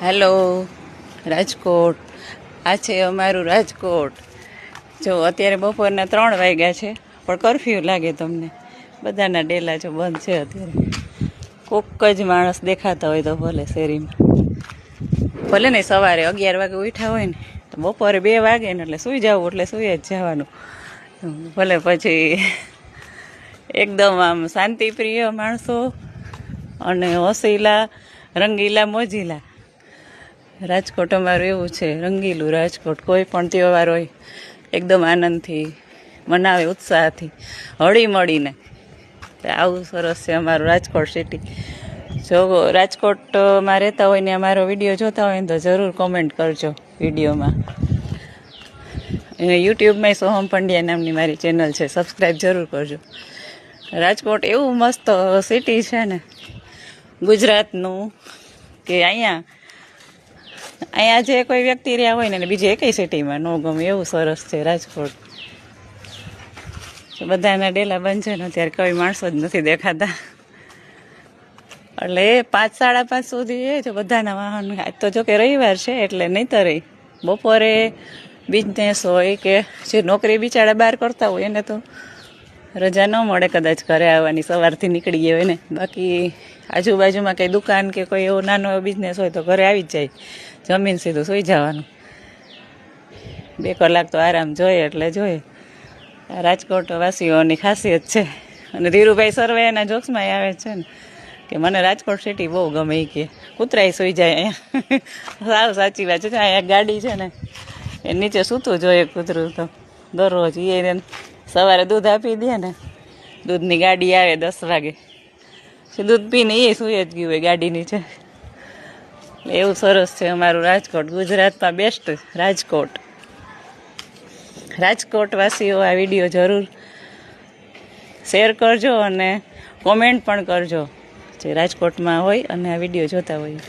Hello Rajkot, આ છે અમારું રાજકોટ. જો અત્યારે બપોરના 3 વાગ્યા છે, પણ કરફ્યુ લાગે તમને. બધાના ડેલા જો બંધ છે અત્યારે. કોક જ માણસ દેખાતા હોય તો ભલે શેરીમાં, ભલે ને સવારે 11 વાગે ઉઠ્યા હોય ને તો બપોરે 2 વાગે ને એટલે સૂઈ જવું, એટલે સૂઈ જ જવાનું. ભલે પછી એકદમ આમ શાંતિપ્રિય માણસો અને હસીલા રંગીલા મોજીલા. રાજકોટ અમારું એવું છે, રંગીલું રાજકોટ. કોઈ પણ તહેવાર હોય એકદમ આનંદથી મનાવે, ઉત્સાહથી, હળી મળીને. આવું સરસ છે અમારું રાજકોટ સિટી. જો રાજકોટમાં રહેતા હોય ને અમારો વિડીયો જોતા હોય ને તો જરૂર કોમેન્ટ કરજો વિડીયોમાં. યુટ્યુબમાં સોહમ પંડ્યા નામની મારી ચેનલ છે, સબસ્ક્રાઈબ જરૂર કરજો. રાજકોટ એવું મસ્ત સિટી છે ને ગુજરાતનું, કે અહીંયા જે કોઈ વ્યક્તિ રહ્યા હોય ને બીજી એકેય સિટીમાં ન ગમે એવું સરસ છે રાજકોટ. બધાના ડેલા બંધ છે ને અત્યારે કોઈ માણસો જ નથી દેખાતા. એટલે 5-5:30 સુધી એ જો બધાના વાહન. આજ તો જો કે રવિવાર છે એટલે નહીં તો રહી. બપોરે બિઝનેસ હોય કે જે નોકરી બિચારા બહાર કરતા હોય એને તો રજા ન મળે કદાચ ઘરે આવવાની, સવારથી નીકળી ગયા હોય ને. બાકી આજુબાજુમાં કંઈ દુકાન કે કોઈ એવો નાનો એવો બિઝનેસ હોય તો ઘરે આવી જ જાય, જમીન સીધું સૂઈ જવાનું. 2 કલાક તો આરામ જોઈએ એટલે જોઈએ. રાજકોટ વાસીઓની ખાસિયત છે. અને ધીરુભાઈ સર્વે એના જોક્સમાં આવે છે ને કે મને રાજકોટ સિટી બહુ ગમે. એ કે કૂતરાય સૂઈ જાય અહીંયા. સાવ સાચી વાત છે. અહીંયા ગાડી છે ને એ નીચે સૂતું જોઈએ કૂતરું તો દરરોજ. એ સવારે દૂધ આપી દે ને, દૂધની ગાડી આવે 10 વાગે, દૂધ પીને એ સૂઈ જ ગયું હોય ગાડી નીચે. એવું સરસ છે અમારું રાજકોટ, ગુજરાતમાં બેસ્ટ રાજકોટ. રાજકોટવાસીઓ આ વિડીયો જરૂર શેર કરજો અને કોમેન્ટ પણ કરજો જે રાજકોટમાં હોય અને આ વિડીયો જોતા હોય.